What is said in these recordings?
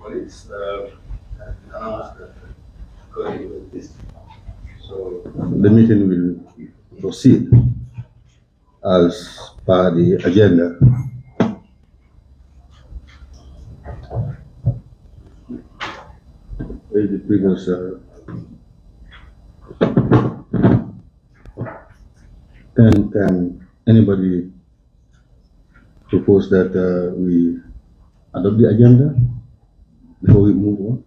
Colleagues, announced that according to this. So the meeting will proceed as per the agenda. With the previous can anybody propose that we adopt the agenda before we move on?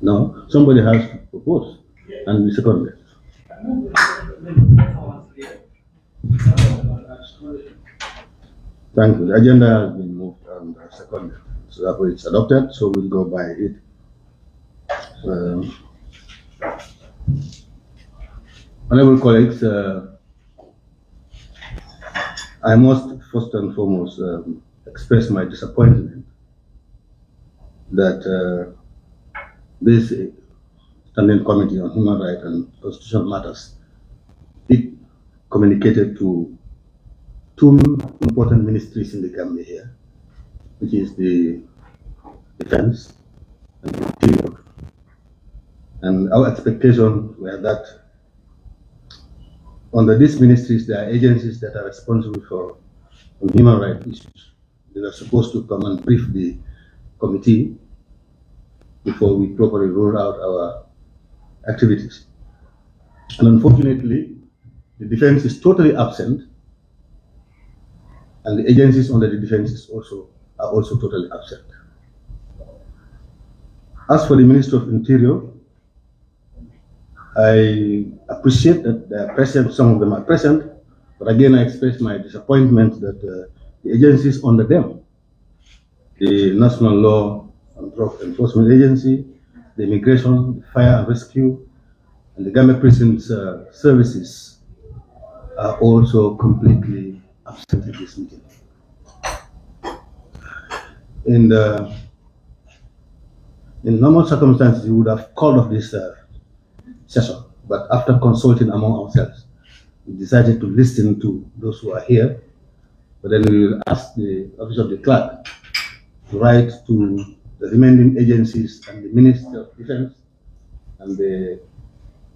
No, somebody has to propose and we second it. Thank you. The agenda has been moved and seconded, so therefore it's adopted. So we'll go by it. Honorable colleagues, I must first and foremost express my disappointment that this Standing Committee on Human Rights and Constitutional Matters, it communicated to two important ministries in the Gambia here, which is the Defense and the Interior. And our expectations were that under these ministries, there are agencies that are responsible for human rights issues. They are supposed to come and brief the committee before we properly roll out our activities. And unfortunately, the defense is totally absent, and the agencies under the defense are also totally absent. As for the Minister of Interior, I appreciate that they are present, some of them are present, but again I express my disappointment that the agencies under them, the National Law and Drug Enforcement Agency, the Immigration, the Fire and Rescue, and the Gambia Prison Services are also completely absent at this meeting. In normal circumstances, we would have called off this session, but after consulting among ourselves, we decided to listen to those who are here, but then we will ask the Office of the Clerk to write to the remaining agencies and the Minister of Defense and the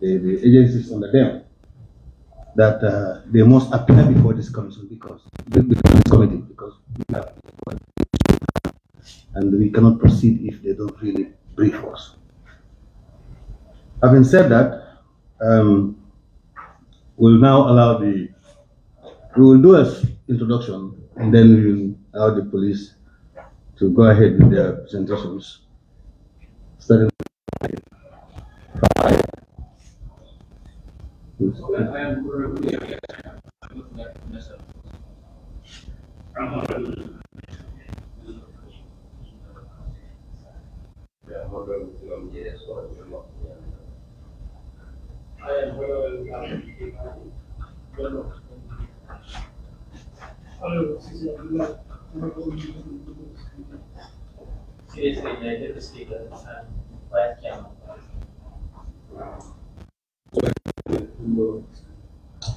agencies under them that they must appear before this commission because we have, and we cannot proceed if they don't really brief us. Having said that, we'll now allow we will do an introduction and then we will allow the police to go ahead with their presentations. Starting five.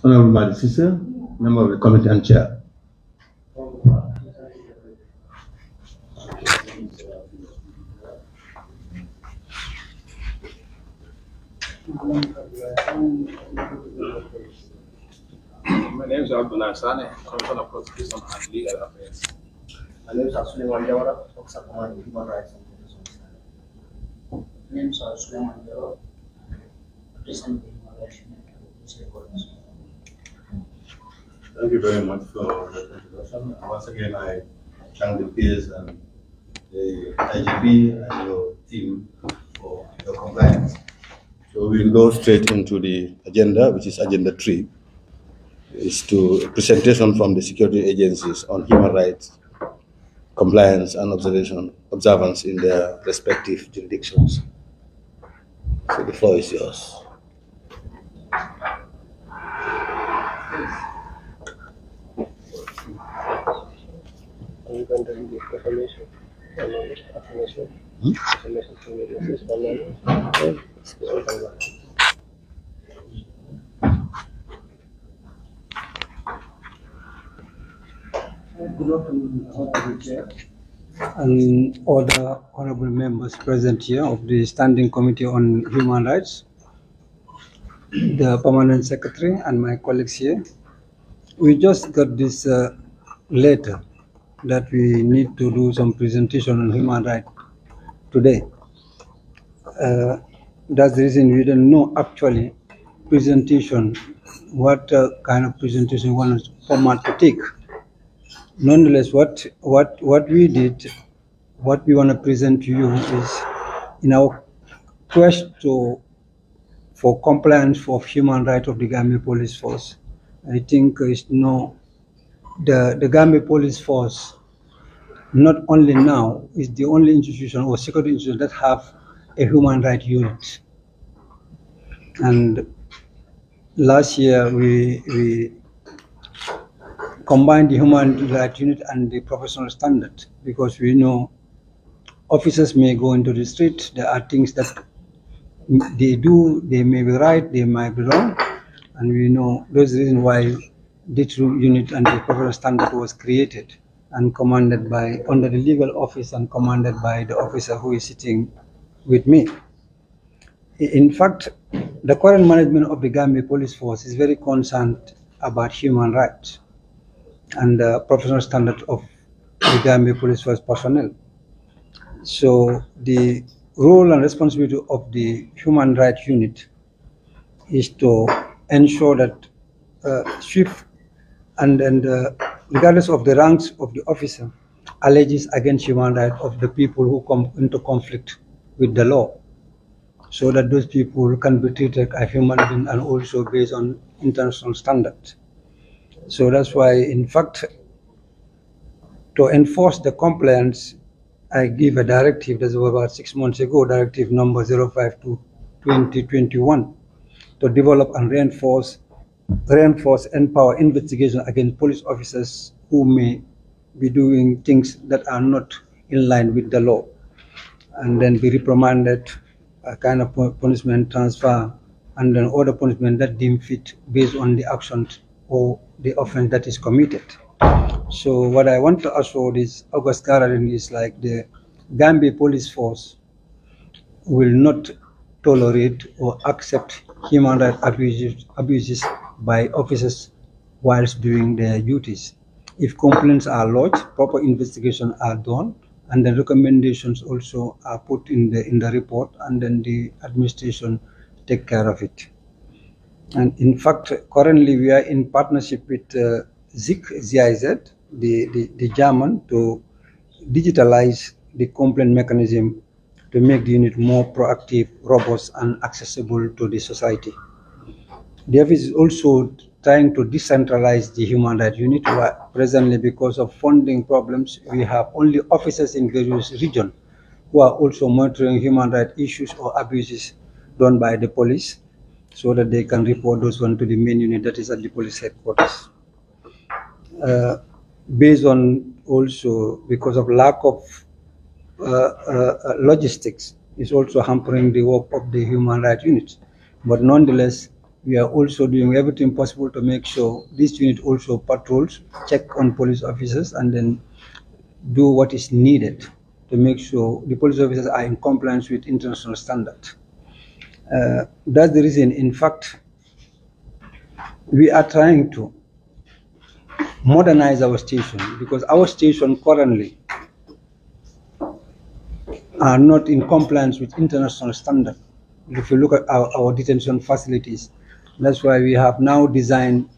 Honorable Madam Sister, member of the committee and chair. My name is Abdullah Sane, Commissioner of Prosecution and Legal Affairs. My name is Suleiman Jawara, Officer Command Human Rights and Constitutional Matters. My name is Suleiman Jawara, President of Human Rights and Constitutional. Thank you very much for the introduction. Once again, I thank the peers and the IGP and your team for your compliance. So we'll go straight into the agenda, which is Agenda 3. It's to presentation from the security agencies on human rights, compliance and observance in their respective jurisdictions. So the floor is yours. Are you going to read the proclamation? Good afternoon, Honorable Chair, and all the honorable members present here of the Standing Committee on Human Rights, the Permanent Secretary, and my colleagues here. We just got this letter that we need to do some presentation on human rights today. That's the reason we don't know actually presentation, what kind of presentation we want format to take. Nonetheless, what we did, what we want to present to you is in our quest for compliance of human rights of the Gambia Police Force. I think the Gambia Police Force, not only now, is the only institution or security institution that have a human rights unit. And last year we combined the human rights unit and the professional standard, because we know officers may go into the street, there are things that they do, they may be right, they might be wrong, and we know those reasons why this unit and the professional standard was created and commanded by, under the legal office and commanded by the officer who is sitting with me. In fact, the current management of the Gambia Police Force is very concerned about human rights and the professional standard of the Gambia Police Force personnel. So the role and responsibility of the human rights unit is to ensure that swift and regardless of the ranks of the officer, alleges against human rights of the people who come into conflict with the law, so that those people can be treated as human beings and also based on international standards. So that's why, in fact, to enforce the compliance, I give a directive that was about 6 months ago, directive number 052/2021, to develop and reinforce, empower investigation against police officers who may be doing things that are not in line with the law, and then be reprimanded, a kind of punishment transfer, and then other punishment that deem fit based on the actions or the offense that is committed. So what I want to assure this August gathering is like the Gambia Police Force will not tolerate or accept human rights abuses by officers whilst doing their duties. If complaints are lodged, proper investigations are done, and the recommendations also are put in the report, and then the administration take care of it. And in fact, currently we are in partnership with ZIZ, the German, to digitalize the complaint mechanism to make the unit more proactive, robust, and accessible to the society. The office is also trying to decentralize the human rights unit, where presently, because of funding problems, we have only officers in various regions who are also monitoring human rights issues or abuses done by the police, so that they can report those ones to the main unit that is at the police headquarters. Based on also, because of lack of logistics, is also hampering the work of the human rights unit. But nonetheless, we are also doing everything possible to make sure this unit also patrols, check on police officers, and then do what is needed to make sure the police officers are in compliance with international standards. That's the reason, in fact, we are trying to modernize our station, because our station currently are not in compliance with international standards. If you look at our detention facilities, that's why we have now designed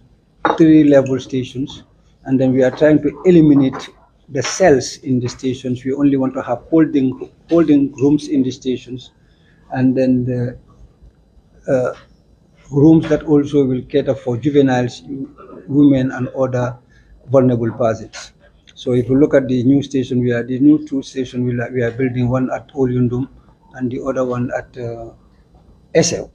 3-level stations, and then we are trying to eliminate the cells in the stations. We only want to have holding rooms in the stations, and then the rooms that also will cater for juveniles, women, and other vulnerable persons. So if you look at the new station, the new 2 stations we are building, one at Olyundum and the other one at SL.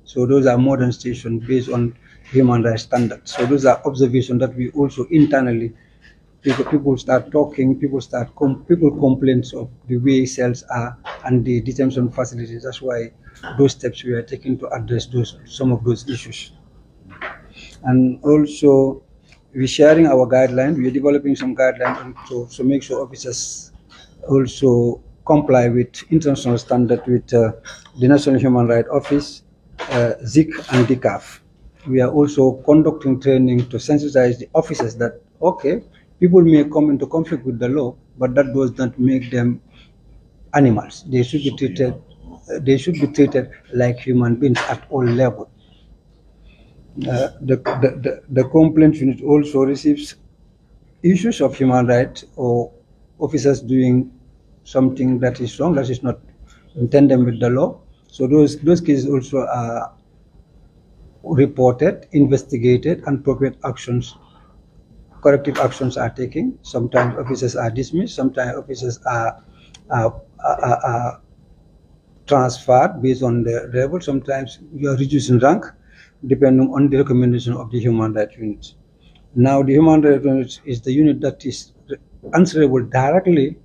So those are modern stations based on human rights standards. So those are observations that we also internally People start talking, people complain of the way cells are and the detention facilities. That's why those steps we are taking to address some of those issues. And also, we're sharing our guidelines. We're developing some guidelines to make sure officers also comply with international standard with the National Human Rights Office, ZIC and DCAF. We are also conducting training to sensitize the officers that, okay, people may come into conflict with the law, but that does not make them animals. They should be treated. They should be treated like human beings at all levels. The complaint unit also receives issues of human rights or officers doing something that is wrong, that is not in tandem with the law. So those cases also are reported, investigated, and appropriate actions, corrective actions are taken. Sometimes officers are dismissed, sometimes officers are transferred based on the level, sometimes you are reduced in rank depending on the recommendation of the Human Rights Unit. Now the Human Rights Unit is the unit that is answerable directly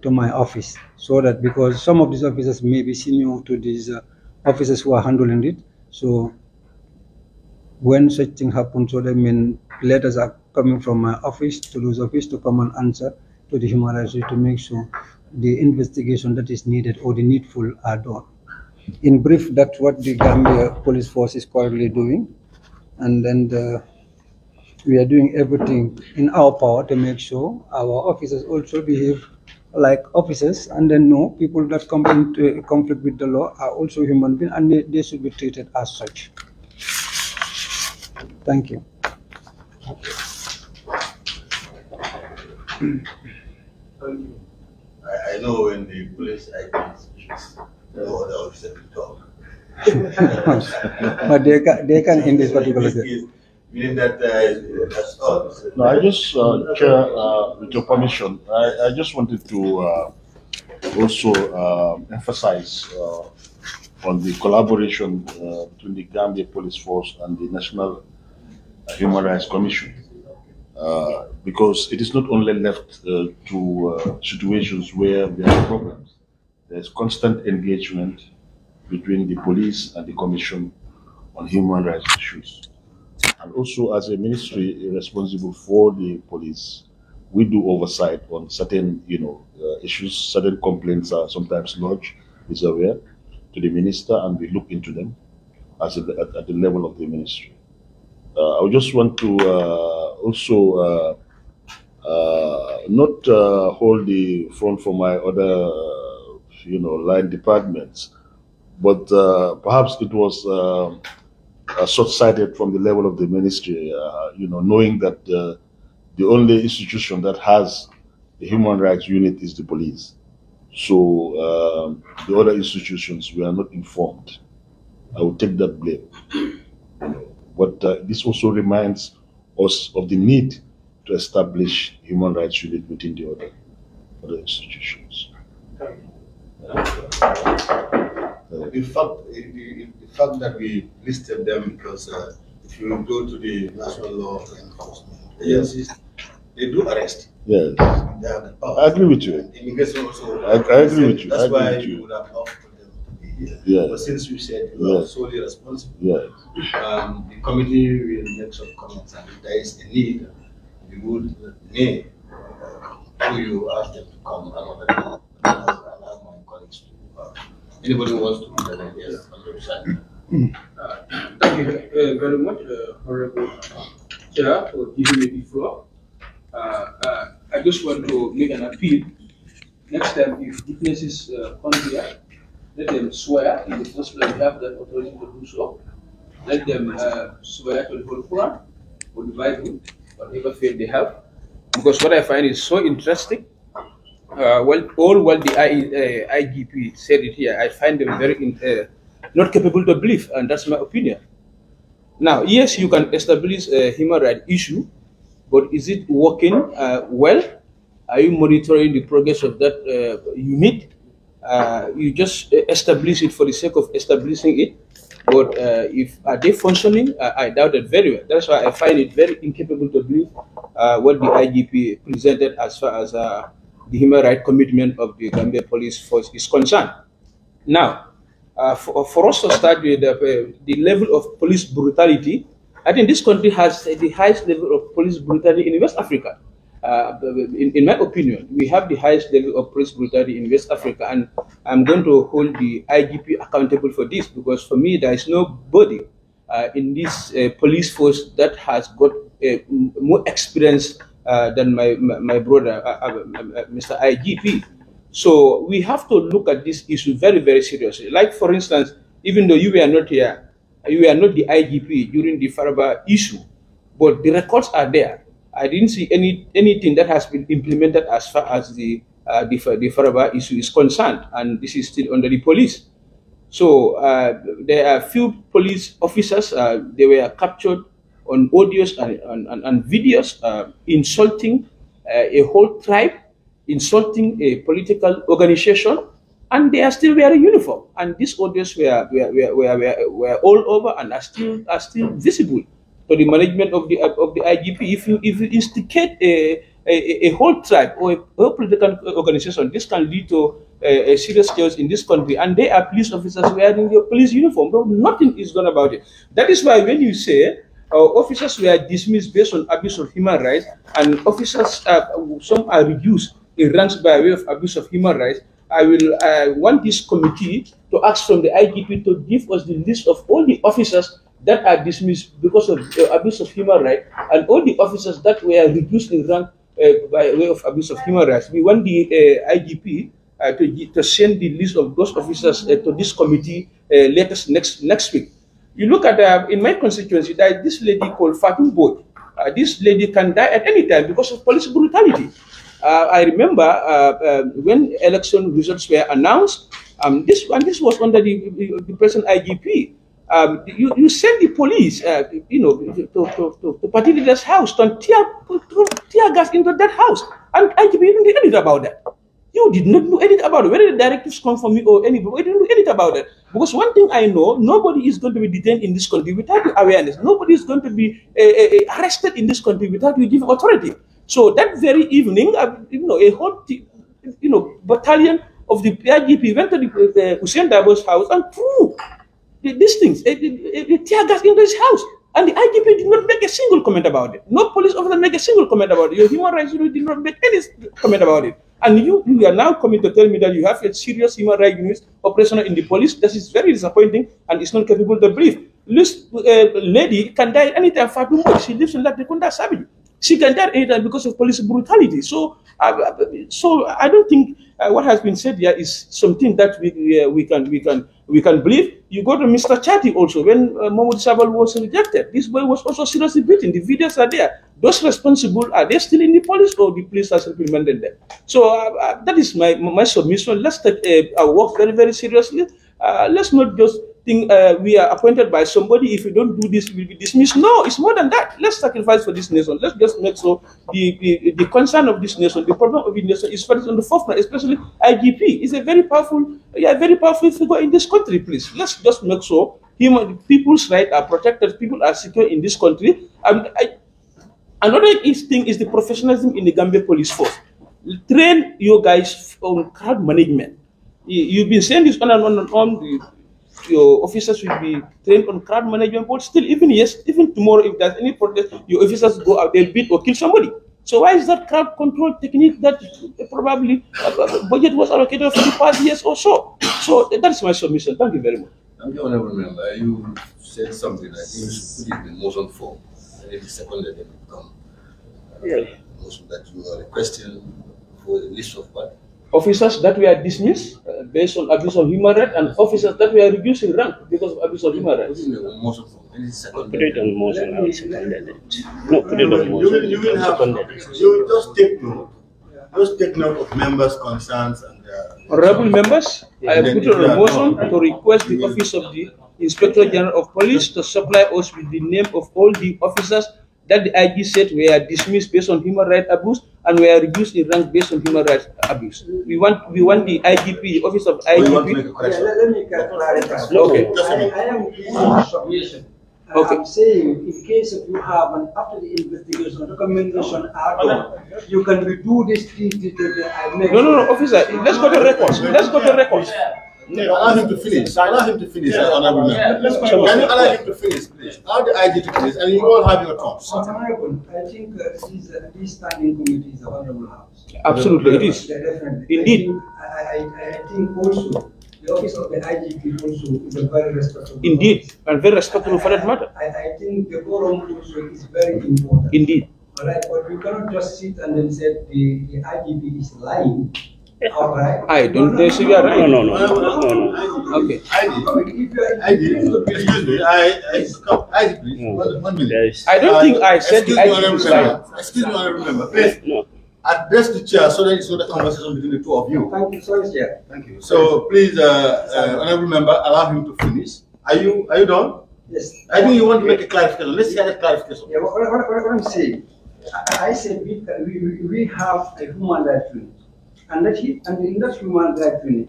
to my office, so that because some of these officers may be senior to these officers who are handling it, so when such thing happens, so that mean letters are coming from my office to those office to come and answer to the Human Rights Unit to make sure the investigation that is needed or the needful are done. In brief, that's what the Gambia Police Force is currently doing, and then we are doing everything in our power to make sure our officers also behave like officers, and then know people that come into conflict with the law are also human beings, and they should be treated as such. Thank you. I know when the police ID speaks, no other officer will talk. But they can in this particular case. Meaning that that's all. No, I just, Chair, with your permission, I just wanted to also emphasize on the collaboration between the Gambia Police Force and the National Human Rights Commission, because it is not only left to situations where there are problems. There's constant engagement between the police and the Commission on human rights issues. And also, as a ministry responsible for the police, we do oversight on certain, issues. Certain complaints are sometimes lodged, is aware, to the minister, and we look into them at the level of the ministry. I would just want to also not hold the front for my other, line departments, but perhaps it was short-sighted from the level of the ministry, knowing that the only institution that has the human rights unit is the police. So the other institutions were not informed. I will take that blame. But this also reminds us of the need to establish human rights unit within the other institutions. In fact, the fact that we listed them, because if you go to the national law enforcement agencies, they do arrest. Yes. They have the power. I agree with you. Immigration also. I agree with you. That's why you would have offered them to be here. Yes. But since you said you are solely responsible, Yes. The committee will make some comments, and if there is a need, we would you ask them to come another day. I'll ask my colleagues to. Anybody who wants to do that, yes, on the side. Thank you very much, Honorable Chair, for giving me the floor. I just want to make an appeal. Next time, if witnesses come here, let them swear. In the first place, we have that authority to do so. Let them swear to the Holy Quran or the Bible, whatever faith they have. Because what I find is so interesting. All what the IGP said it here, I find them very not capable to believe, and that's my opinion. Now, yes, you can establish a human rights issue, but is it working well? Are you monitoring the progress of that unit? You just establish it for the sake of establishing it, But if are they functioning, I doubt it very well. That's why I find it very incapable to believe what the IGP presented as far as the human rights commitment of the Gambia Police Force is concerned. Now, for us to start with the level of police brutality, I think this country has the highest level of police brutality in West Africa. In my opinion, we have the highest level of police brutality in West Africa, and I'm going to hold the IGP accountable for this, because for me, there is nobody in this police force that has got more experience than my brother, Mr. IGP. So we have to look at this issue very, very seriously. Like, for instance, even though you were not here, you were not the IGP during the Faraba issue, but the records are there. I didn't see anything that has been implemented as far as the Faraba issue is concerned, and this is still under the police. So there are few police officers, they were captured on audios and videos insulting a whole tribe, insulting a political organization, and they are still wearing uniform. And these audios were all over and are still visible to the management of the IGP. If you instigate a whole tribe or a whole political organization, this can lead to a serious chaos in this country. And they are police officers wearing their police uniform. No, nothing is done about it. That is why when you say officers were dismissed based on abuse of human rights, and officers, some are reduced in ranks by way of abuse of human rights, I will want this committee to ask from the IGP to give us the list of all the officers that are dismissed because of abuse of human rights, and all the officers that were reduced in rank by way of abuse of human rights. We want the IGP to send the list of those officers to this committee latest next week. You look at, in my constituency, there is this lady called Fatou Boy. This lady can die at any time because of police brutality. I remember when election results were announced, this was under the present IGP. You send the police, to party leader's house, to tear gas into that house, and IGP didn't do anything about that. You did not do anything about it. Whether the directives come from me or anybody, we didn't do anything about it. Because one thing I know, nobody is going to be detained in this country without the awareness. Nobody is going to be arrested in this country without we give authority. So that very evening, a whole battalion of the IGP went to the Hussein Dabo's house and proved these things. They tear gas into his house. And the IGP did not make a single comment about it. No police officer made a single comment about it. Your human rights unit did not make any comment about it. And you are now coming to tell me that you have a serious human rights unit operational in the police. This is very disappointing, and it's not capable to brief. This lady can die anytime. Fatou, she lives in Latrikunda Sabili. She can die anytime because of police brutality. So I don't think what has been said here is something that we can believe. You go to Mr. Chati also. When Mahmoud Sabal was rejected, this boy was also seriously beaten. The videos are there. Those responsible, are they still in the police, or the police has implemented them? So that is my submission. Let's take our work very, very seriously. Let's not just think we are appointed by somebody. If you don't do this, we'll be dismissed. No, it's more than that. Let's sacrifice for this nation. Let's just make sure the concern of this nation, the problem of the nation is first on the forefront, especially IGP. Is a very powerful figure in this country, please. Let's just make sure people's rights are protected, people are secure in this country. Another thing is the professionalism in the Gambia Police Force. Train your guys on crowd management. You've been saying this on and on and on. Your officers will be trained on crowd management, but still, even tomorrow, if there's any protest, your officers go out, they'll beat or kill somebody. So why is that crowd control technique that probably budget was allocated for the past years or so? So that's my submission. Thank you very much. Thank you, Honorable Member. You said something. I think you should put it in motion form. And it is seconded and become motion that you are requesting for the list of what? Officers that were dismissed based on abuse of human rights, and officers that were reduced in rank because of abuse of human rights. Put it in motion form. Put it on motion. I will second it. No, put it on motion. You will have. You will just take note. Just take note of members' concerns and. Honorable members, I have put on a motion to request the Office of the Inspector General of Police to supply us with the name of all the officers that the IG said were dismissed based on human rights abuse and were reduced in rank based on human rights abuse. We want the IGP, the office of IGP. We want to make a correction. Let me clarify. Okay. I am giving a submission. Okay. I'm saying, in case if you have an after the investigation recommendation are done, you can redo this thing. No, officer. Let's go to records. Let's go to records. Allow him to finish. Allow him to finish, Honorable Member. Can you allow him to finish, please? Allow the IG to finish, and you all have your thoughts. Honorable, I think this standing committee is a honorable house. Absolutely, it is. Definitely. Indeed. I think also the office of the IGP also is a very respectable. Indeed, and very respectable for that matter. I think the forum also is very important. Indeed. All right, but you cannot just sit and then say the IGP is lying. All right. I don't think so. You are right. No. Okay. Excuse me, IG, please, 1 minute. I don't think I said the IGP is lying. Excuse me, Honorable Member, please. No. Address the chair so that it's not a conversation between the two of you. Thank you, sorry, Chair. Thank you. So please, Honorable Member, allow him to finish. Are you done? Yes. I think you want to make a clarification. Let's hear that clarification. Yeah, what I'm saying, I said we have a human rights unit, and in that human rights unit,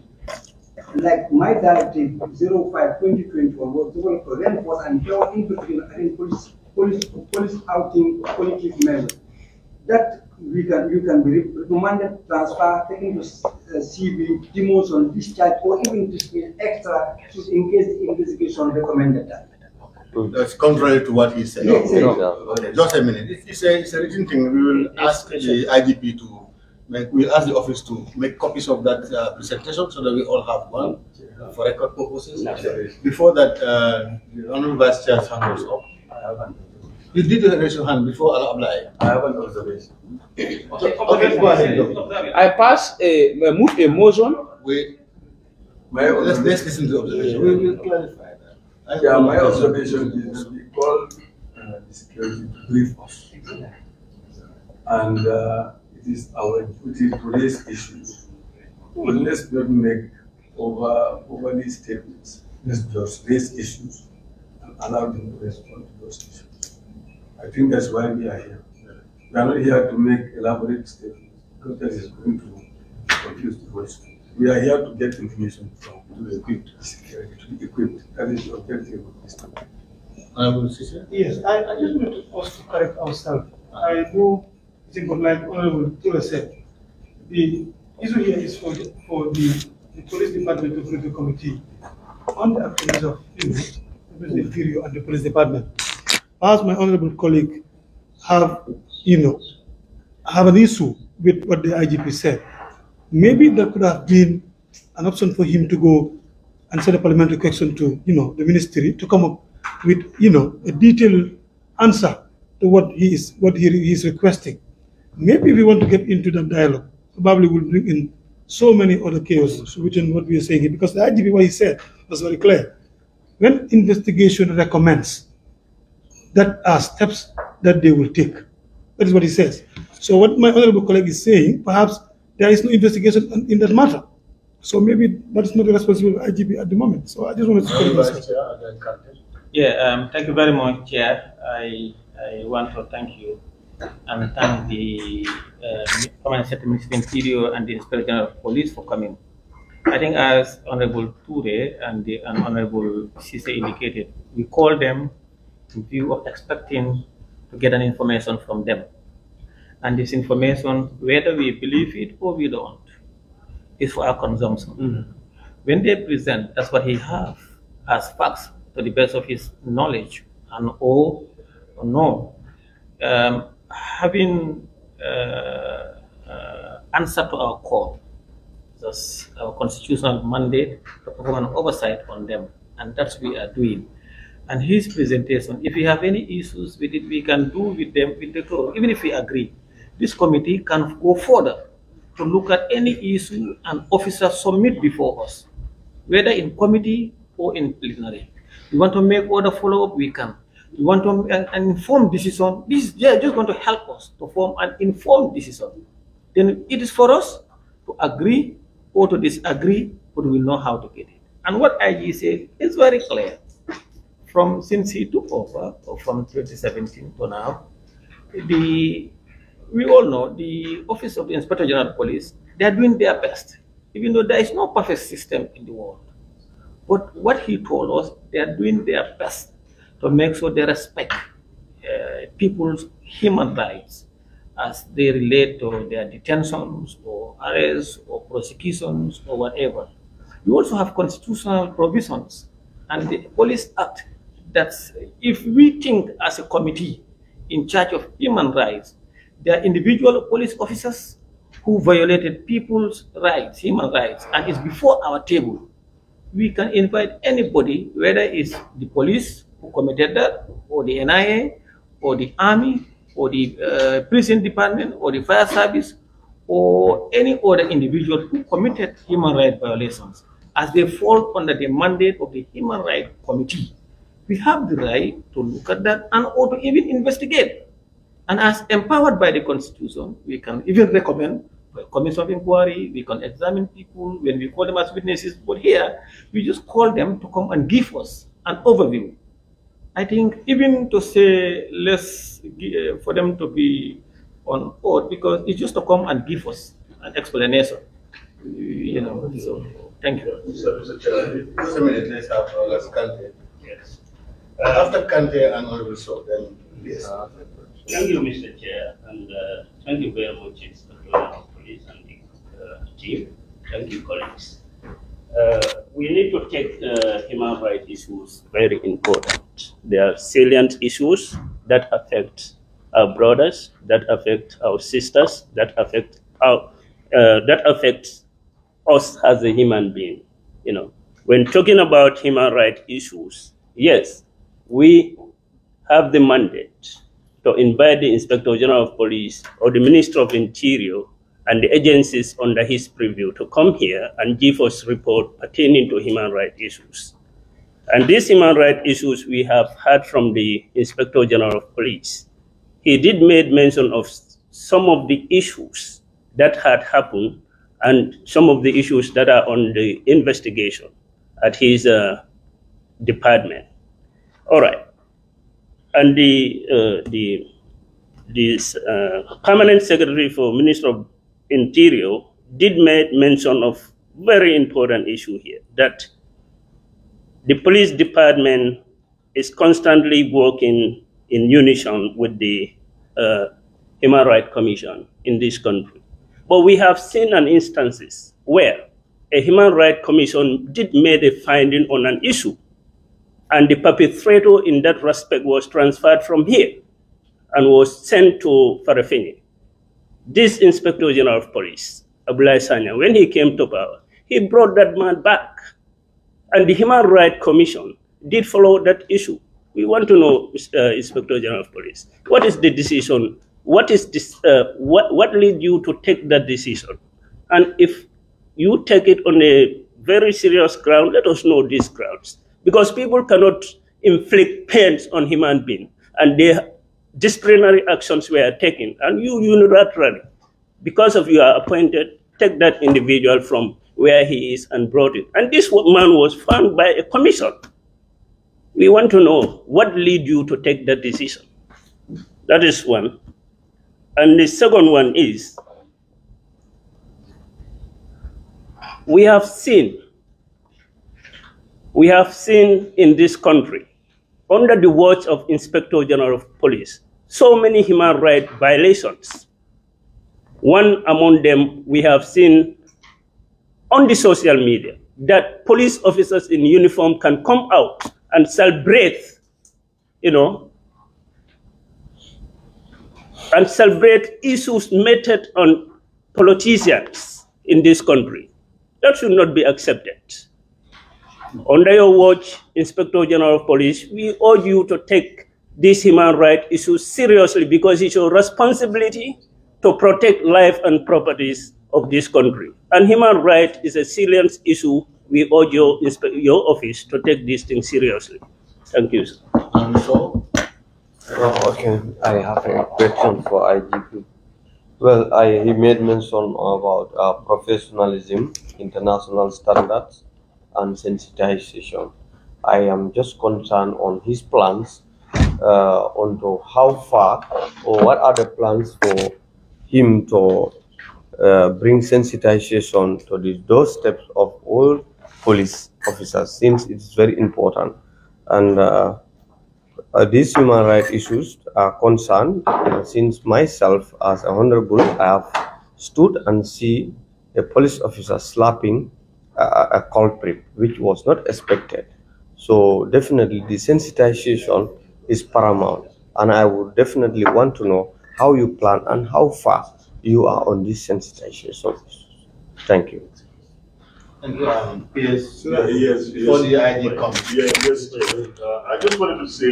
like my directive 05/2021 was to reinforce and empower in police outing collective measures. That you can be recommended, transfer, taken to CV, demotion, discharge, or even dismiss extra in case the investigation recommended that. That's contrary to what he said. Yes, Okay, just a minute. It's a written thing. We will ask the IGP to we'll ask the office to make copies of that presentation so that we all have one for record purposes. Before that, the Honorable Vice Chair's hand was up. You did raise your hand before I'll apply. I have an observation. Okay, go ahead. I move a motion. Let's listen to the observation. We will clarify that. Yeah, my observation is we call the security to brief us. And it is our duty to raise issues. But let's not make overly statements. Let's just raise issues and allow them to respond to those issues. I think that's why we are here. We are not here to make elaborate statements because that is going to confuse the voice. We are here to get information from to equip security, to be equipped. That is the objective of this topic. Yes, I just want to also correct ourselves. I know, I think, like Honorable Tura said, the issue here is for the police department to brief the committee on the activities of the inferior and the police department. As my honorable colleague have an issue with what the IGP said, maybe there could have been an option for him to go and send a parliamentary question to the ministry to come up with a detailed answer to what he is requesting. Maybe if we want to get into that dialogue, probably we'll bring in so many other chaos within what we are saying here, because the IGP, what he said was very clear. When investigation recommends, that are steps that they will take. That is what he says. So what my honorable colleague is saying, perhaps there is no investigation in that matter. So maybe that is not the responsibility of IGP at the moment. So I just wanted to thank you very much, Chair. I want to thank you and thank the Command Secretary of Interior and the Inspector General of Police for coming. I think as Honorable Ture and Honorable Sise indicated, we call them in view of expecting to get an information from them. And this information, whether we believe it or we don't, is for our consumption. When they present, that's what he has as facts to the best of his knowledge and or no. Having answer to our call, that's our constitutional mandate to perform an oversight on them, and that's what we are doing. And his presentation, if we have any issues with it, we can do with them with the code. Even if we agree, this committee can go further to look at any issue an officer submit before us, whether in committee or in plenary. We want to make other follow-up, we can. We want to make an informed decision. They are just going to help us to form an informed decision. Then it is for us to agree or to disagree, but we know how to get it. And what IG said is very clear. Since he took over, or from 2017 to now, we all know the Office of the Inspector General of Police, they are doing their best, even though there is no perfect system in the world. But what he told us, they are doing their best to make sure they respect people's human rights as they relate to their detentions or arrests or prosecutions or whatever. We also have constitutional provisions and the Police Act that if we think as a committee in charge of human rights, there are individual police officers who violated people's rights, human rights, and it's before our table. We can invite anybody, whether it's the police who committed that, or the NIA, or the army, or the prison department, or the fire service, or any other individual who committed human rights violations, as they fall under the mandate of the Human Rights Committee. We have the right to look at that and or to even investigate. And as empowered by the Constitution, we can even recommend a commission of inquiry, we can examine people when we call them as witnesses, but here, we just call them to come and give us an overview. I think even to say less for them to be on board, because it's just to come and give us an explanation. You know, so thank you. Mr. Chair, just a minute, let's have Kante. Yes. After Kante and Honorable So, then yes. Thank you, Mr. Chair, and thank you very much, Inspector General of Police and the team. Thank you, colleagues. We need to take human rights issues very important. They are salient issues that affect our brothers, that affect our sisters, that affect us as a human being. You know, when talking about human rights issues, yes, we have the mandate to invite the Inspector General of Police or the Minister of Interior and the agencies under his preview to come here and give us report pertaining to human rights issues. And these human rights issues we have heard from the Inspector General of Police. He did make mention of some of the issues that had happened and some of the issues that are on the investigation at his department. All right. And the permanent secretary for Minister of Interior did make mention of very important issue here, that the police department is constantly working in unison with the Human Rights Commission in this country. But we have seen an instances where a Human Rights Commission did make a finding on an issue, and the perpetrator in that respect was transferred from here and was sent to Farafeni. This Inspector General of Police, Abulai Sanya, when he came to power, he brought that man back. And the Human Rights Commission did follow that issue. We want to know, Inspector General of Police, what is the decision? What is this? What led you to take that decision? And if you take it on a very serious ground, let us know these grounds. Because people cannot inflict pains on human beings, and their disciplinary actions were taken, and you unilaterally, because of you are appointed, take that individual from where he is and brought it. And this man was found by a commission. We want to know what led you to take that decision. That is one. And the second one is, we have seen in this country, under the watch of Inspector General of Police, so many human rights violations. One among them we have seen on the social media, that police officers in uniform can come out and celebrate, you know, and celebrate issues meted on politicians in this country. That should not be accepted. Under your watch, Inspector General of Police, we urge you to take these human rights issues seriously, because it's your responsibility to protect life and properties of this country. And human rights is a serious issue. We urge your office to take these things seriously. Thank you, sir. Okay, I have a question for IGP. Well, he made mention about professionalism, international standards, and sensitization. I am just concerned on his plans onto how far or what are the plans for him to bring sensitization to the doorsteps of all police officers, since it's very important. And these human rights issues are concerned since myself as a honorable, I have stood and see a police officer slapping a culprit, which was not expected. So definitely the sensitization is paramount, and I would definitely want to know how you plan and how far you are on this sensitization. Thank you. And yes, before the IG comes. Yes. I just wanted to say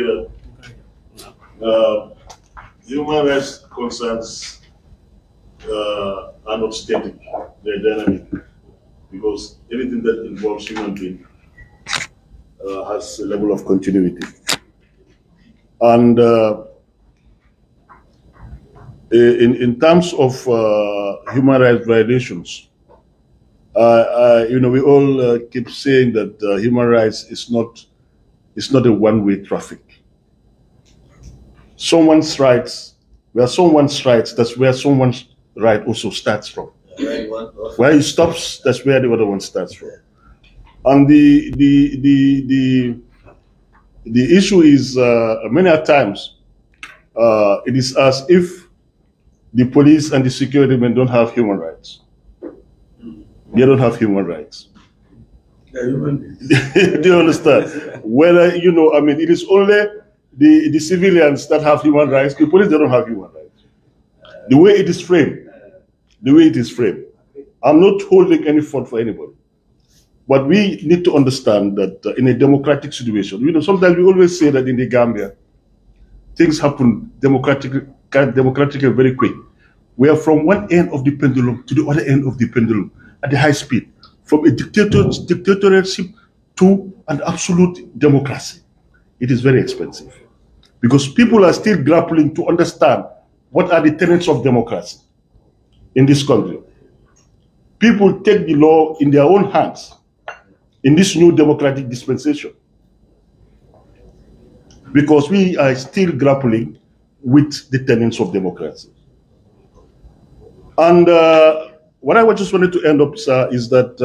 that human rights concerns are not static; they're dynamic, because anything that involves human being has a level of continuity. And in terms of human rights violations, we all keep saying that human rights is not a one-way traffic. Someone's rights, where someone's rights, that's where someone's right also starts from. Where it stops, that's where the other one starts from. And the issue is many a times it is as if the police and the security men don't have human rights. They don't have human rights. Do you understand? Whether, it is only the civilians that have human rights, the police, they don't have human rights. The way it is framed, I'm not holding any fault for anybody. But we need to understand that in a democratic situation, sometimes we always say that in the Gambia, things happen democratically very quick. We are from one end of the pendulum to the other end of the pendulum at the high speed, from a dictatorship to an absolute democracy. It is very expensive because people are still grappling to understand what are the tenets of democracy in this country. People take the law in their own hands in this new democratic dispensation, because we are still grappling with the tenets of democracy. And what I just wanted to end up, sir, is that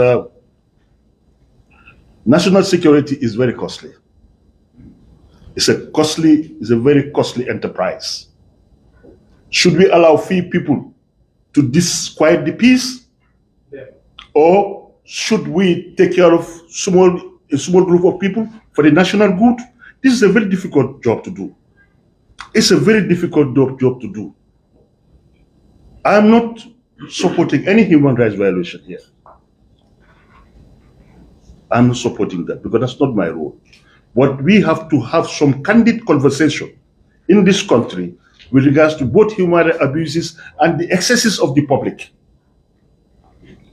national security is very costly. It's a very costly enterprise. Should we allow few people to disquiet the peace? Yeah. Or should we take care of a small group of people for the national good? This is a very difficult job to do. It's a very difficult job to do. I am not supporting any human rights violation here. I'm not supporting that because that's not my role. But we have to have some candid conversation in this country with regards to both human rights abuses and the excesses of the public,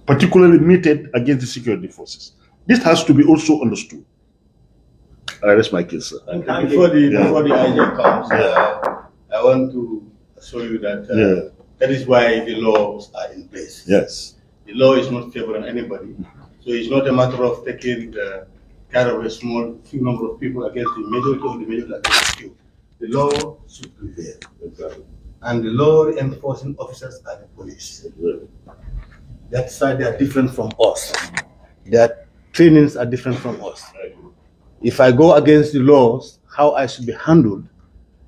particularly meted against the security forces. This has to be also understood. I rest my case, sir. And before the IG comes, I want to assure you that that is why the laws are in place. Yes. The law is not favoring anybody. So it's not a matter of taking the care of a few number of people against the majority or the majority against few. The law should prevail. Exactly. And the law enforcing officers are the police. Exactly. That's why they are different from us. Their trainings are different from us. If I go against the laws, how I should be handled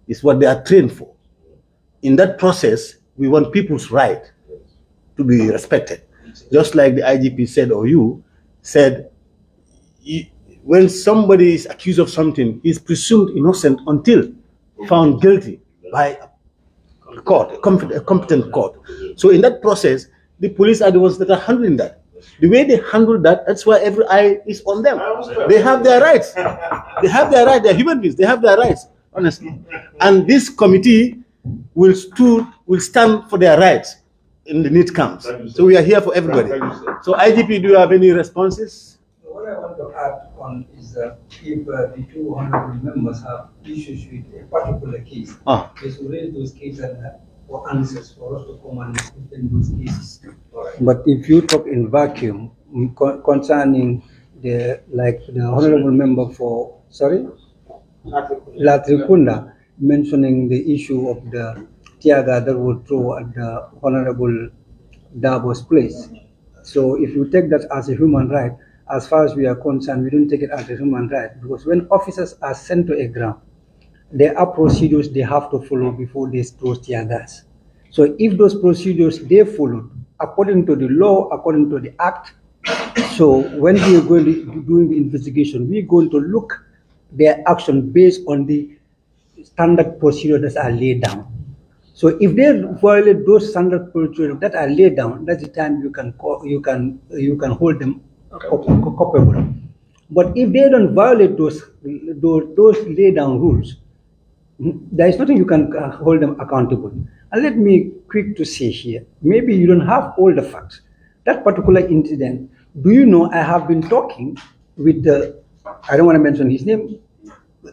is what they are trained for. In that process, we want people's right to be respected. Just like the IGP said, or you said, when somebody is accused of something, he is presumed innocent until found guilty by a court, a competent court. So in that process, the police are the ones that are handling that. The way they handle that, that's why every eye is on them. They have their rights. They have their rights. They're human beings. They have their rights, honestly. And this committee will stand for their rights in the need comes. So we are here for everybody. So IGP, do you have any responses? What I want to add on is that if the two honorable members have issues with a particular case, they should raise those cases for answers for us to come and defend those cases. But if you talk in vacuum concerning the honorable member for Latrikunda, mentioning the issue of the tear gas that was thrown at the Honorable Dabo's place. So if you take that as a human right, as far as we are concerned, we don't take it as a human right, because when officers are sent to a ground, there are procedures they have to follow before they throw tear gas. So if those procedures they followed according to the law, according to the act, so when we are going to doing the investigation, we're going to look their action based on the standard procedures that are laid down. So if they violate those standard procedures that are laid down, that's the time you can hold them culpable. But if they don't violate those laid down rules, there is nothing you can hold them accountable. And let me quick to say here, maybe you don't have all the facts. That particular incident, do you know I have been talking with I don't want to mention his name,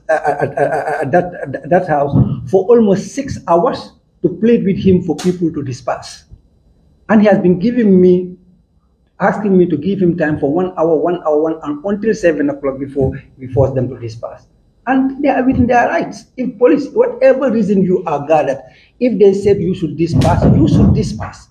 at that house for almost 6 hours to plead with him for people to disperse. And he has been asking me to give him time for 1 hour, and until 7 o'clock before we force them to disperse. And they are within their rights. If police, whatever reason you are gathered, if they said you should disperse, you should disperse.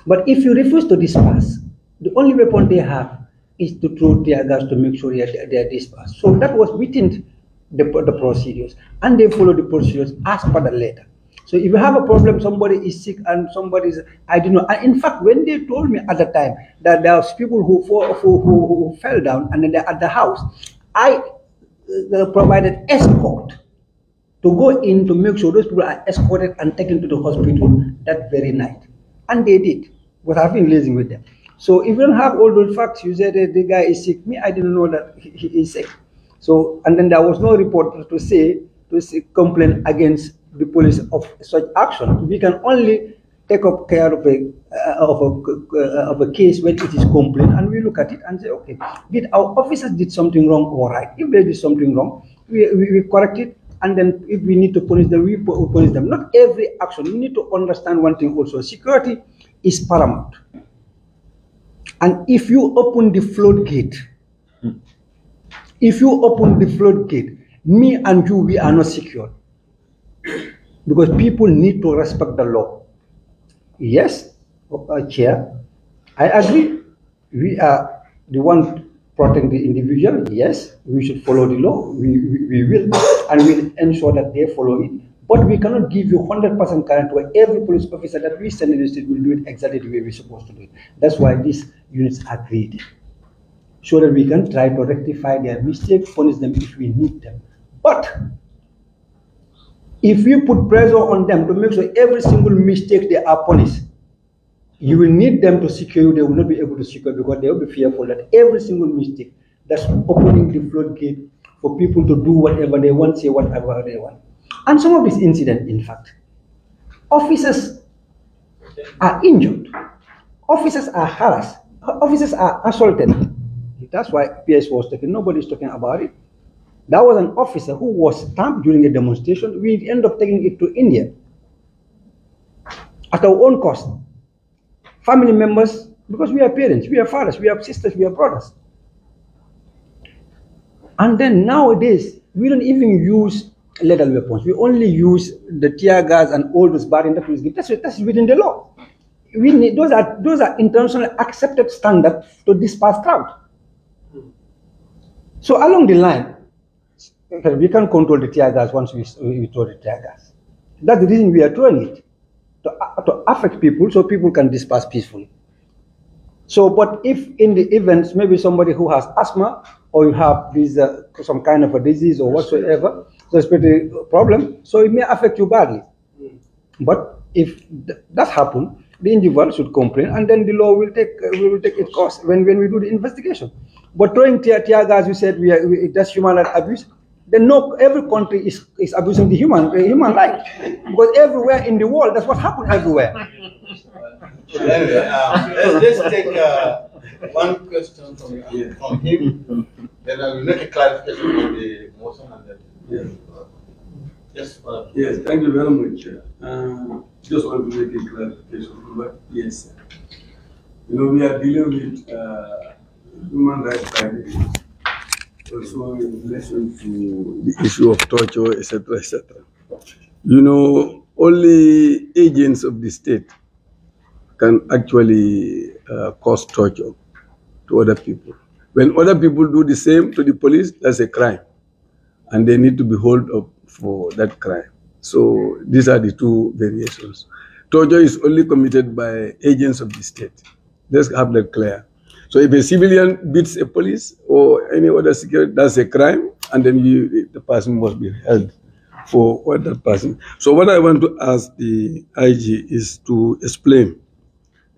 But if you refuse to disperse, the only weapon they have is to throw tear gas to make sure they are dispersed. So that was within the procedures, and they follow the procedures as per the letter. So if you have a problem, somebody is sick and somebody is, I don't know. And in fact, when they told me at the time that there was people who fell down and then they're at the house, I provided escort to go in to make sure those people are escorted and taken to the hospital that very night. And they did, but I've been liaising with them. So if you don't have all those facts, you said the guy is sick. Me, I didn't know that he is sick. So, and then there was no report to say complain against the police of such action. We can only take up care of a case when it is complaint, and we look at it and say, okay, did our officers did something wrong or right? If they did something wrong, we correct it, and then if we need to punish them, we punish them. Not every action. You need to understand one thing also: security is paramount. And if you open the floodgate, me and you, we are not secure. Because people need to respect the law. Yes, Chair, I agree. We are the one protecting the individual. Yes, we should follow the law. We will, and we'll ensure that they follow it. But we cannot give you 100% guarantee where every police officer that we send in the state will do it exactly the way we're supposed to do it. That's why these units are created, so that we can try to rectify their mistakes, punish them if we need them. But if we put pressure on them to make sure every single mistake they are punished, you will need them to secure you. They will not be able to secure because they will be fearful that every single mistake, that's opening the floodgate for people to do whatever they want, say whatever they want. And some of these incidents, in fact, officers are injured, officers are harassed, officers are assaulted. That's why PS was talking. Nobody's talking about it. That was an officer who was stabbed during a demonstration. We end up taking it to India at our own cost. Family members, because we are parents, we are fathers, we are sisters, we are brothers. And then nowadays, we don't even use lethal weapons. We only use the tear gas and all those barring that we give. That's within the law. We need, those are internationally accepted standards to disperse crowd. So along the line, we can control the tear gas once we throw the tear gas. That's the reason we are throwing it, to affect people so people can disperse peacefully. So, but if in the events, maybe somebody who has asthma or you have this, some kind of a disease or whatsoever, respiratory problem, so it may affect you badly. But if that happens, the individual should complain, and then the law will take its course when we do the investigation. But throwing tear gas, you said that's human rights abuse. Then no, every country is abusing the human right, because everywhere in the world, that's what happens everywhere. Anyway, let's take one question from him. Then I will make a clarification on the motion and then. Yes. Yes, thank you very much. Just want to make a clarification. But yes, you know, we are dealing with human rights violations, also in relation to the issue of torture, etc., etc. You know, only agents of the state can actually cause torture to other people. When other people do the same to the police, that's a crime. And they need to be held up for that crime. So these are the two variations. Torture is only committed by agents of the state. Let's have that clear. So if a civilian beats a police or any other security, that's a crime, and then the person must be held for what that person. So what I want to ask the IG is to explain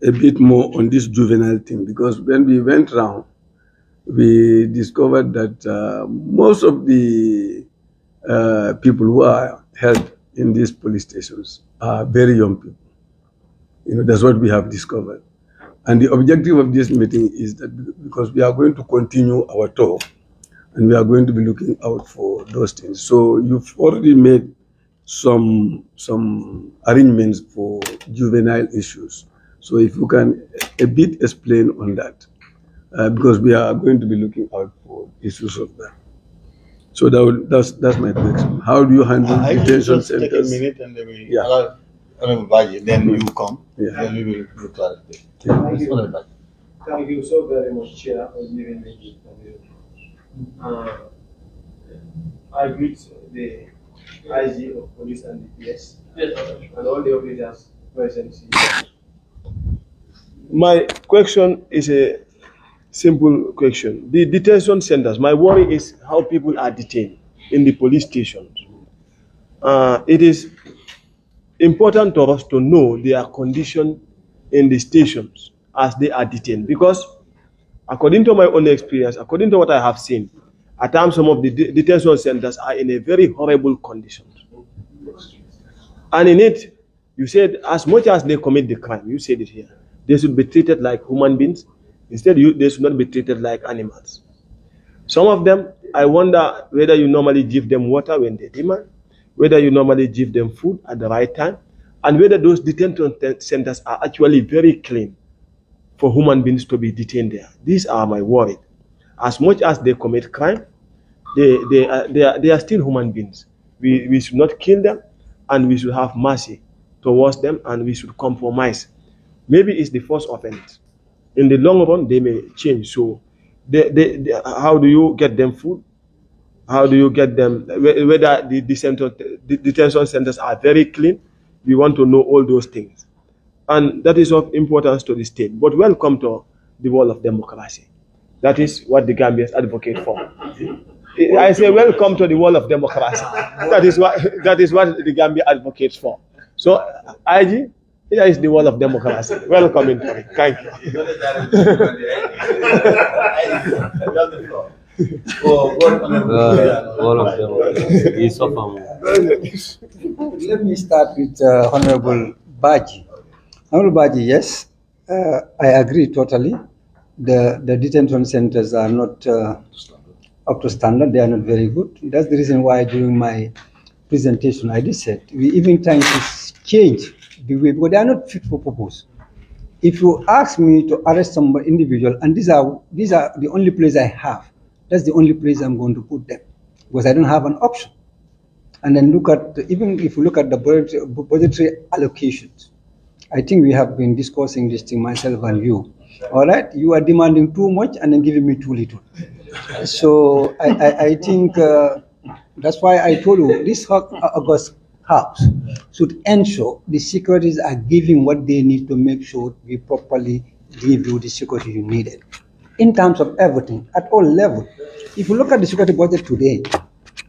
a bit more on this juvenile thing, because when we went round, we discovered that most of the people who are held in these police stations are very young people. You know, that's what we have discovered. And the objective of this meeting is that because we are going to continue our tour and we are going to be looking out for those things. So you've already made some arrangements for juvenile issues. So if you can a bit explain on that, because we are going to be looking out for issues of that. So that's my question. How do you handle detention centers? Take a minute and then we allow then you come. Yeah. Then we will clarify. Thank you so very much, Chair, for giving me this. I greet the IG of Police and the PS and all the officers present here. My question is a simple question. The detention centers, my worry is how people are detained in the police stations. It is important to us to know their condition in the stations as they are detained, because according to my own experience, according to what I have seen, at times some of the detention centers are in a very horrible condition. And in it, you said as much as they commit the crime, you said it here, they should be treated like human beings. Instead, they should not be treated like animals. Some of them, I wonder whether you normally give them water when they demand, whether you normally give them food at the right time, and whether those detention centers are actually very clean for human beings to be detained there. These are my worries. As much as they commit crime, they are still human beings. We should not kill them, and we should have mercy towards them, and we should compromise. Maybe it's the first offense. In the long run, they may change. So how do you get them food? How do you get them, whether the detention centers are very clean? We want to know all those things. And that is of importance to the state. But welcome to the world of democracy. That is what the Gambians advocate for. I say welcome to the world of democracy. That is what the Gambia advocates for. So, IG, here is the world of democracy. Welcome into it. Thank you. Let me start with Honorable Baji. Honorable Baji, yes, I agree totally. The detention centers are not up to standard. They are not very good. That's the reason why during my presentation I did say we even trying to change the way, because they are not fit for purpose. If you ask me to arrest some individual, and these are the only place I have, that's the only place I'm going to put them, because I don't have an option. And then look at, even if you look at the budgetary allocations, I think we have been discussing this thing, myself and you. All right, you are demanding too much and then giving me too little. So I think that's why I told you this August House should ensure the securities are giving what they need to make sure we properly give you the security you needed. In terms of everything, at all levels. If you look at the security budget today,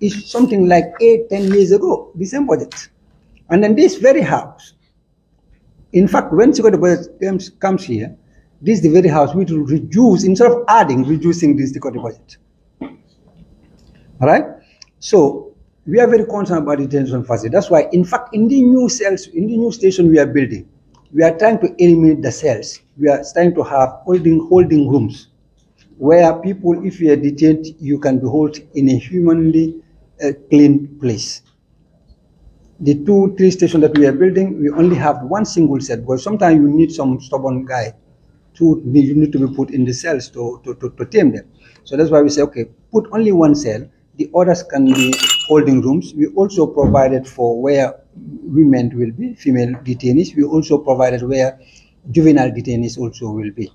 it's something like 8-10 years ago, the same budget. And then this very house, in fact, when security budget comes here, this is the very house which will reduce, instead of adding, reducing this security budget. All right? So we are very concerned about the detention facility. That's why, in fact, in the new cells, in the new station we are building, we are trying to eliminate the cells. We are trying to have holding rooms where people, if you are detained, you can be held in a humanly clean place. The 2-3 stations that we are building, we only have one single cell, because sometimes you need some stubborn guy you need to be put in the cells to tame them. So that's why we say, okay, put only one cell, the others can be holding rooms. We also provided for where women will be, female detainees. We also provided where juvenile detainees also will be.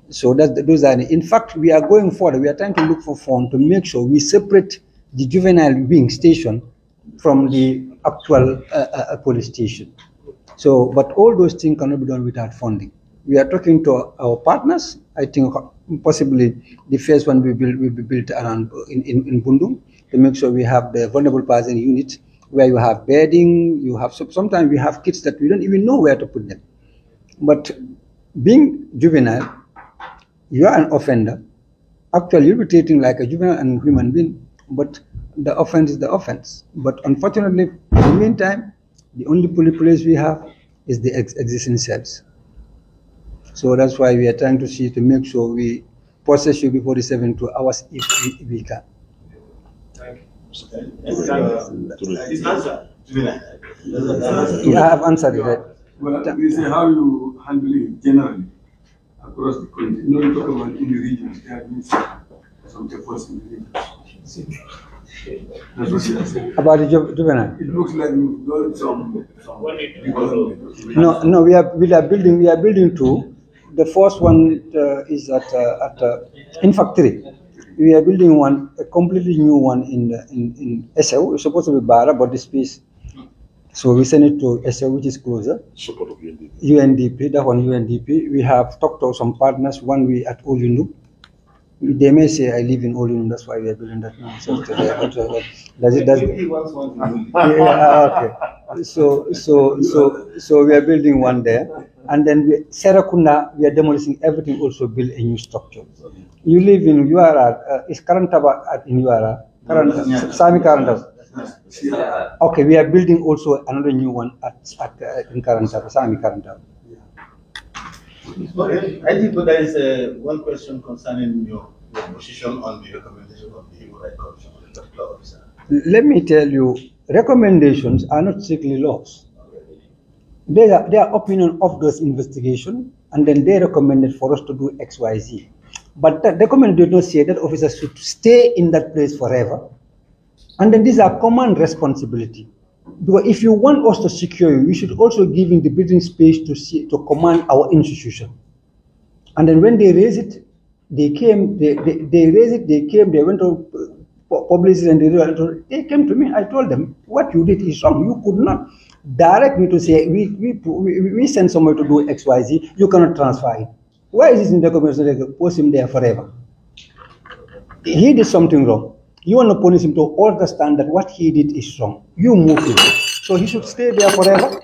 So those are, in fact, we are going forward. We are trying to look for funds to make sure we separate the juvenile wing station from the actual police station. So, but all those things cannot be done without funding. We are talking to our partners. I think possibly the first one will be built around in Bundung to make sure we have the vulnerable person unit where you have bedding. You have sometimes we have kids that we don't even know where to put them. But being juvenile, you are an offender. Actually, you'll be treating like a juvenile and human being, but the offense is the offense. But unfortunately, in the meantime, the only place we have is the existing cells. So that's why we are trying to see to make sure we process you before the 72 hours if we can. I have answered it. Well, we say how you handle it generally across the country. You know, you talk about in the regions, there have been some efforts in the regions. That's what you are saying. About the juvenile? It looks like you've done some development. No, we are building two. The first one is in fact three. We are building one, a completely new one in SL. It's supposed to be Bara, but the space. So we send it to SL, which is closer. Support of UNDP. UNDP, that one UNDP. We have talked to some partners. One we at Olinu. They may say I live in Olinu, that's why we are building that now. So okay. So we are building one there, and then Serakunda, we are demolishing everything. Also build a new structure. You live in Yuara. Is Karantaba in Yuara? Sami Karantaba. Okay, we are building also another new one in Karantaba, Sami Karantaba. Okay, I think there is one question concerning your position on the recommendation of the Human Rights Commission on the particular officer. Let me tell you, recommendations are not strictly laws. They are opinion of those investigations, and then they recommended for us to do X, Y, Z. But the recommendation did not say that officers should stay in that place forever. And then these are common responsibility. Because if you want us to secure you, you should also give in the breathing space to command our institution. And then when they raise it, they came, they raised it, they came, they went to publish it, and they came to me. I told them, what you did is wrong. You could not direct me to say, we send somebody to do X, Y, Z, you cannot transfer it. Why is this in the commission? They post him there forever. He did something wrong. You want to punish him to understand that what he did is wrong. You move him. So he should stay there forever.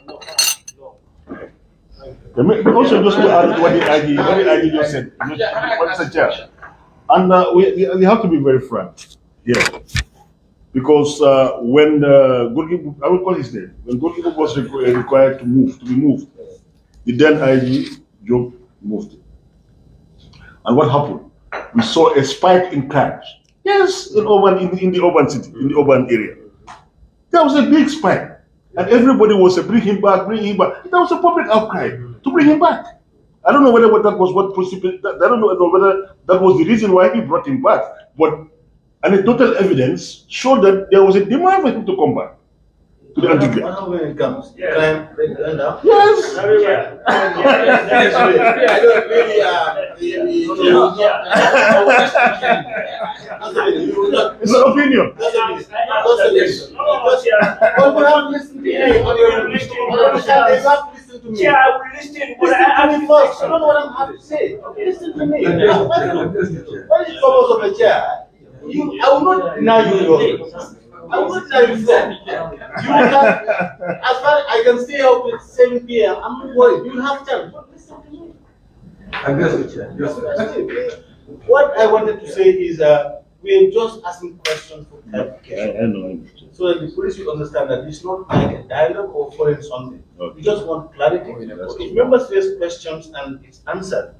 Also, just to add what the IG just said, what's the chair? And we have to be very frank here. Because when Gorgi, I will call his name, when Gorgi was required to be moved, the then IG, Job, moved. And what happened? We saw a spike in crimes. Yes, in the urban city, in the urban area. There was a big spike. And everybody was bring him back, bring him back. There was a public outcry to bring him back. I don't know whether that was what precipitated, I don't know whether that was the reason why he brought him back. But anecdotal evidence showed that there was a demand for him to come back to the anti-crime. When it comes, crime went down. Yes. It's an opinion. Yeah, I will listen, but I will first. I don't know what I'm having to say. Listen to me. What is the purpose of a chair? I will not deny you your. I will not deny you from. You will have, as far as I can stay up with 7 p.m., I'm not worried. You will have time. But listen to me. I guess the chair. What I wanted to say is we are just asking questions for clarification. I know. So that the police will understand that it's not like a dialogue or foreign something. Okay. We just want clarity. If members raise questions and it's answered,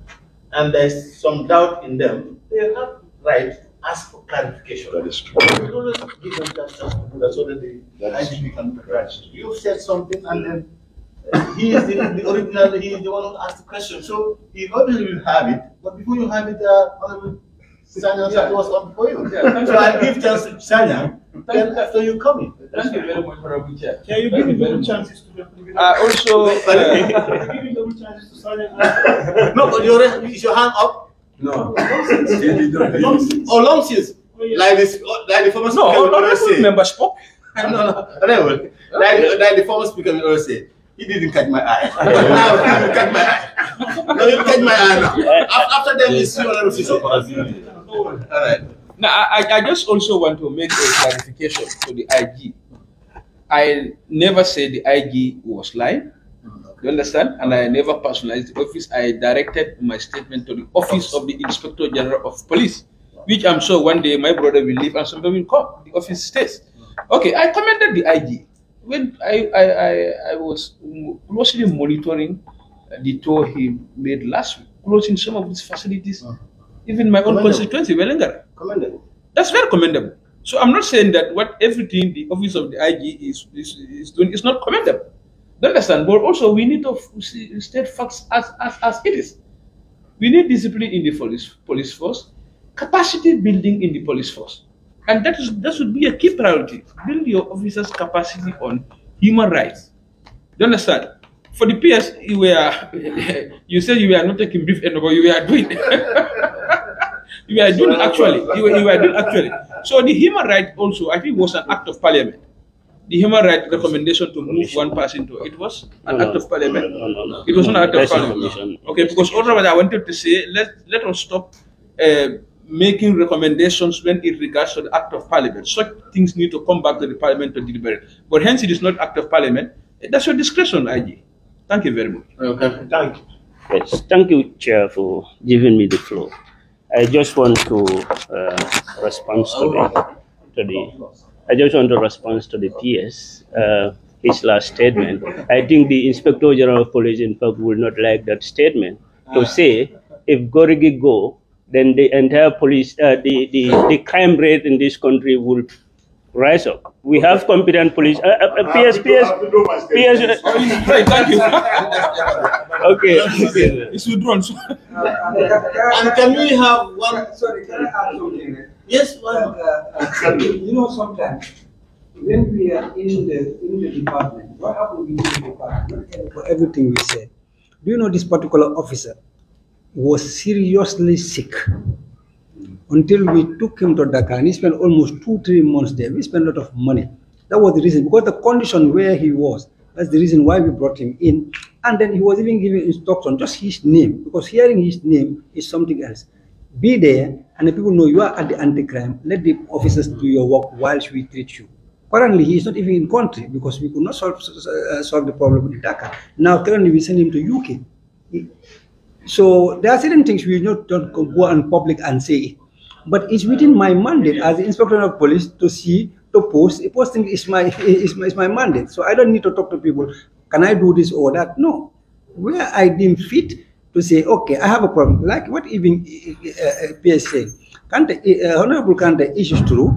and there's some doubt in them, they have right to ask for clarification. That is true. We always give them that chance to do that so that the IGP can correct. You've said something, and then he is the original, he is the one who asked the question. So he obviously will have it, but before you have it, Sanya was up for you. So I'll give chance to Sanya. Then after you come in. Thank you very much, Honorable Chair. Can you give me double chances to also, no, but is your hand up? No. Long since. Like this, like the former speaker will always say. Member spoke. No. Like the former speaker will always say, he didn't catch my eye. Now he will catch my eye. No, he will catch my eye now. After that, you see what all right. Now, I just also want to make a clarification to the IG. I never said the IG was lying. You understand? And I never personalized the office. I directed my statement to the office of the Inspector General of Police, which I'm sure one day my brother will leave and somebody will come. The office stays. Okay, I commended the IG. When I was closely monitoring the tour he made last week, closing some of his facilities, even my own constituency, Welengara. Commendable. That's very commendable. So I'm not saying that everything the office of the IG is doing is not commendable. You understand? But also we need to state facts as it is. We need discipline in the police force, capacity building in the police force. And that should be a key priority. Build your officers' capacity on human rights. You understand? For the PS, you said you were not taking brief enough, but you were doing you were doing actually. You were doing actually. So the human right also, I think, was an act of parliament. The human right recommendation to move one person to it was an act of parliament. No. It was not an act of parliament. Okay, because otherwise I wanted to say let us stop making recommendations when it regards to the act of parliament. Such things need to come back to the parliament to deliberate. But hence it is not act of parliament. That's your discretion, IG. Thank you very much. Okay, thank you. Yes, thank you, Chair, for giving me the floor. I just want to respond to the PS, his last statement. I think the Inspector General of Police, in fact, would not like that statement to say if Gorigi go, then the entire police, the crime rate in this country will rise up. We have competent police. PS. Thank you. Okay. It's withdrawn. And can we have one? Sorry, can I add something? Yes, one. You know, sometimes when we are in the department, what happens in the department? For everything we say, do you know this particular officer was seriously sick until we took him to Dakar, and he spent almost 2-3 months there. We spent a lot of money. That was the reason, because the condition where he was, that's the reason why we brought him in. And then he was even given instruction, just his name, because hearing his name is something else. Be there, and the people know you are at the anti-crime. Let the officers do your work whilst we treat you. Currently, he is not even in country because we could not solve the problem in Dakar. Now, currently, we send him to UK. So there are certain things we don't go on public and say. But it's within my mandate as the Inspector of Police to see, to post. Posting is my mandate. So I don't need to talk to people. Can I do this or that? No. Where I deem fit to say, okay, I have a problem. Like what even PS said. Honorable Kante is true.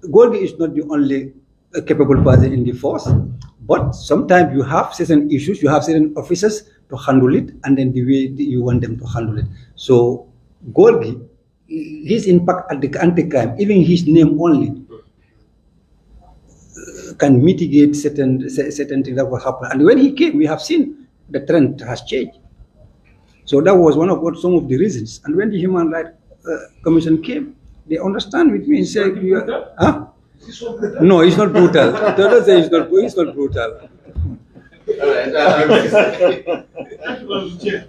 Golgi is not the only capable person in the force. But sometimes you have certain issues, you have certain officers to handle it, and then the way you want them to handle it. So Golgi, his impact at the anti-crime, even his name only, can mitigate certain things that will happen. And when he came, we have seen the trend has changed. So that was some of the reasons. And when the Human Rights Commission came, they understand with me and say, huh? No, it's not brutal. Don't say it's not brutal.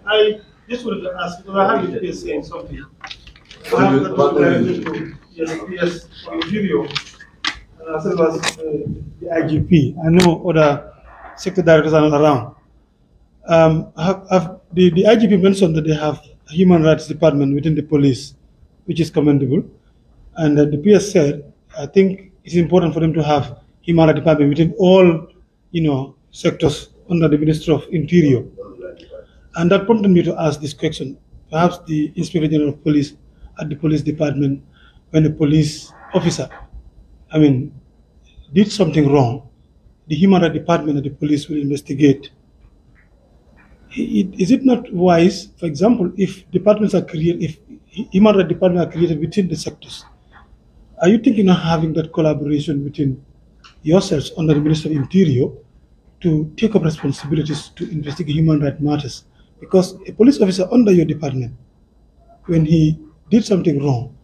I just wanted to ask, because I have you saying something. I have the PS video, as well as the IGP. I know other sector directors are not around. The IGP mentioned that they have a human rights department within the police, which is commendable. And the PS said, I think it's important for them to have human rights department within all, sectors under the Ministry of Interior. And that prompted me to ask this question. Perhaps the Inspector General of Police at the police department, when a police officer, did something wrong, the human rights department of the police will investigate. Is it not wise, for example, if departments are created, if human rights department are created within the sectors. Are you thinking of having that collaboration between yourselves under the Ministry of Interior to take up responsibilities to investigate human rights matters? Because a police officer under your department, when he did something wrong,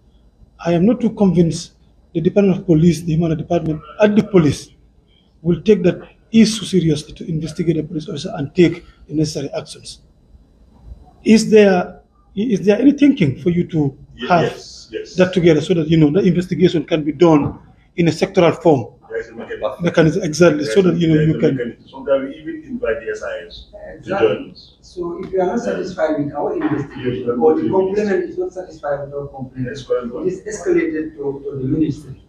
I am not too convinced the Department of Police, the human rights department, and the police will take that issue seriously to investigate a police officer and take the necessary actions. Is there any thinking for you to have that together so that the investigation can be done in a sectoral form? Mechanism, exactly, so that you can. Sometimes we even invite the SIS to join us. So if you are not satisfied with our investigation, or the complainant is not satisfied with our complaint, it is escalated to the ministry.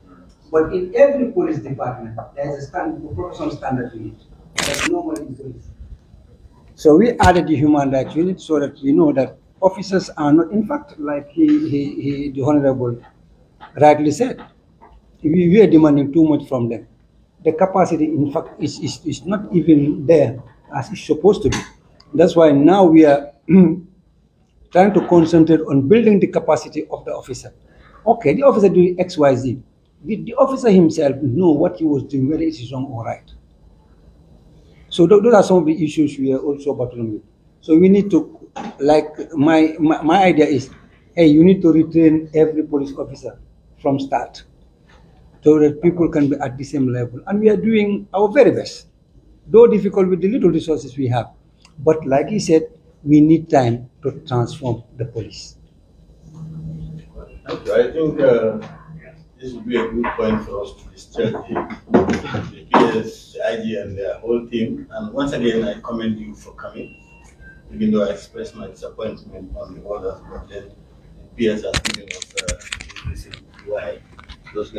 But in every police department, there is a professional standard unit. That's normal in police. So we added the human rights unit so that we know that officers are not, in fact, like the Honorable rightly said, we are demanding too much from them. The capacity, in fact, is not even there as it's supposed to be. That's why now we are trying to concentrate on building the capacity of the officer. Okay, the officer doing X, Y, Z. The officer himself know what he was doing, whether it is wrong or right. So those are some of the issues we are also battling with. So we need to, like, my idea is, hey, you need to retrain every police officer from start so that people can be at the same level. And we are doing our very best, though difficult with the little resources we have. But like he said, we need time to transform the police. Okay, I think this would be a good point for us to discharge the PS, the IG, and their whole team. And once again, I commend you for coming, even though I expressed my disappointment on the orders, but then the PS has given us a reason why those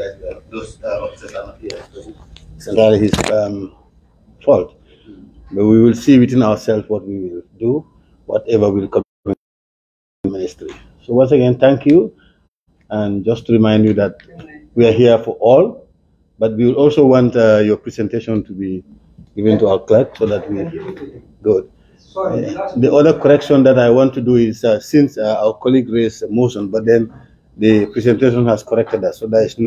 officers are not here. It's entirely his fault. But we will see within ourselves what we will do, whatever will come from the ministry. So once again, thank you. And just to remind you that we are here for all, but we will also want your presentation to be given to our clerk so that we good. The other correction that I want to do is since our colleague raised a motion, but then the presentation has corrected us, so there is no